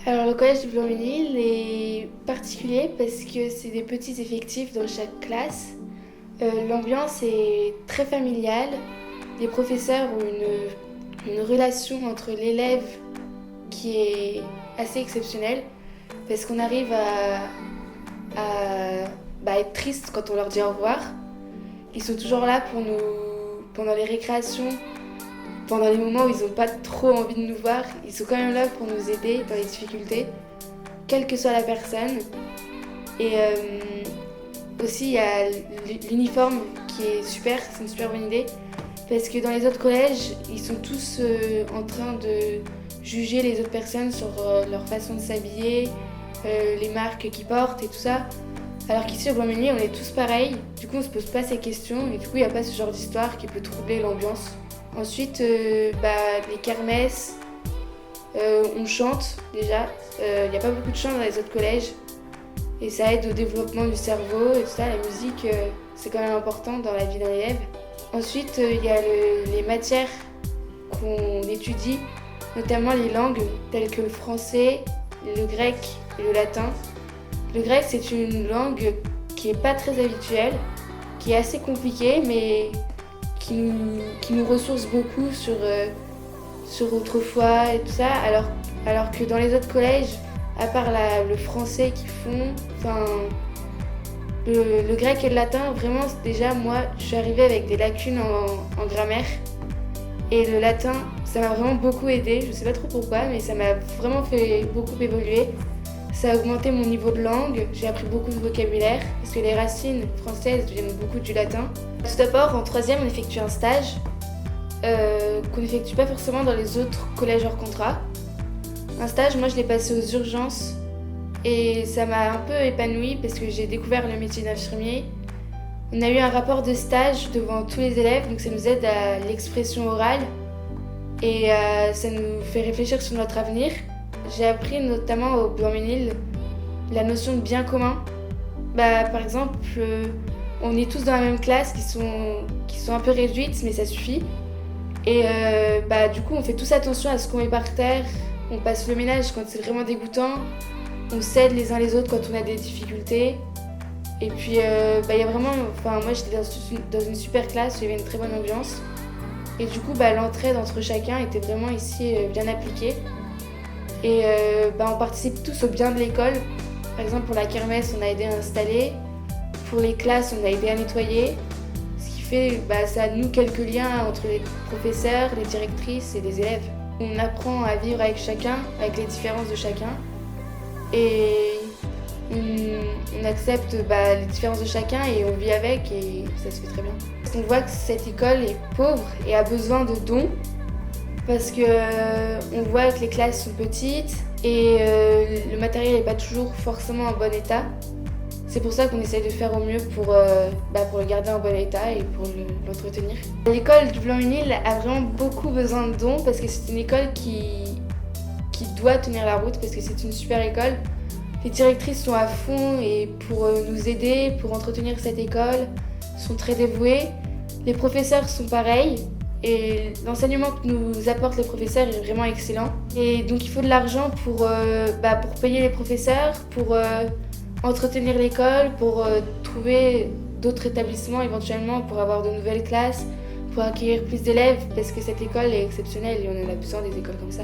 Alors le collège du Blanc-Ménil est particulier parce que c'est des petits effectifs dans chaque classe. L'ambiance est très familiale. Les professeurs ont une relation entre l'élève qui est assez exceptionnelle parce qu'on arrive à être triste quand on leur dit au revoir. Ils sont toujours là pour nous pendant les récréations, pendant les moments où ils n'ont pas trop envie de nous voir. Ils sont quand même là pour nous aider dans les difficultés, quelle que soit la personne. Et aussi, il y a l'uniforme qui est super, c'est une super bonne idée. Parce que dans les autres collèges, ils sont tous en train de juger les autres personnes sur leur façon de s'habiller, les marques qu'ils portent et tout ça. Alors qu'ici au Blanc-Ménil, on est tous pareils, du coup on se pose pas ces questions et du coup il n'y a pas ce genre d'histoire qui peut troubler l'ambiance. Ensuite, les kermesses, on chante déjà, il n'y a pas beaucoup de chants dans les autres collèges et ça aide au développement du cerveau et tout ça, la musique c'est quand même important dans la vie d'un élève. Ensuite, il y a les matières qu'on étudie, notamment les langues telles que le français, le grec et le latin. Le grec, c'est une langue qui n'est pas très habituelle, qui est assez compliquée, mais qui nous ressource beaucoup sur autrefois et tout ça, alors que dans les autres collèges, à part le français qu'ils font, enfin, le grec et le latin, vraiment, déjà, moi, je suis arrivée avec des lacunes en grammaire. Et le latin, ça m'a vraiment beaucoup aidé, je sais pas trop pourquoi, mais ça m'a vraiment fait beaucoup évoluer. Ça a augmenté mon niveau de langue, j'ai appris beaucoup de vocabulaire, parce que les racines françaises viennent beaucoup du latin. Tout d'abord, en troisième, on effectue un stage qu'on n'effectue pas forcément dans les autres collèges hors contrat. Un stage, moi je l'ai passé aux urgences et ça m'a un peu épanouie parce que j'ai découvert le métier d'infirmier. On a eu un rapport de stage devant tous les élèves, donc ça nous aide à l'expression orale et ça nous fait réfléchir sur notre avenir. J'ai appris notamment au Blanc-Ménil la notion de bien commun. Par exemple, on est tous dans la même classe qui sont un peu réduites, mais ça suffit. Et du coup, on fait tous attention à ce qu'on met par terre. On passe le ménage quand c'est vraiment dégoûtant. On s'aide les uns les autres quand on a des difficultés. Et puis, il y a vraiment... Enfin, moi, j'étais dans une super classe, il y avait une très bonne ambiance. Et du coup, l'entraide entre chacun était vraiment ici bien appliquée. Et on participe tous au bien de l'école. Par exemple, pour la kermesse, on a aidé à installer. Pour les classes, on a aidé à nettoyer. Ce qui fait, ça noue quelques liens entre les professeurs, les directrices et les élèves. On apprend à vivre avec chacun, avec les différences de chacun. Et on accepte les différences de chacun et on vit avec et ça se fait très bien. On voit que cette école est pauvre et a besoin de dons. Parce que on voit que les classes sont petites et le matériel n'est pas toujours forcément en bon état. C'est pour ça qu'on essaye de faire au mieux pour le garder en bon état et pour l'entretenir. L'école du Blanc-Ménil a vraiment beaucoup besoin de dons parce que c'est une école qui doit tenir la route parce que c'est une super école. Les directrices sont à fond et pour nous aider, pour entretenir cette école, sont très dévouées. Les professeurs sont pareils. Et l'enseignement que nous apportent les professeurs est vraiment excellent. Et donc il faut de l'argent pour payer les professeurs, pour entretenir l'école, pour trouver d'autres établissements éventuellement, pour avoir de nouvelles classes, pour accueillir plus d'élèves, parce que cette école est exceptionnelle et on en a besoin des écoles comme ça.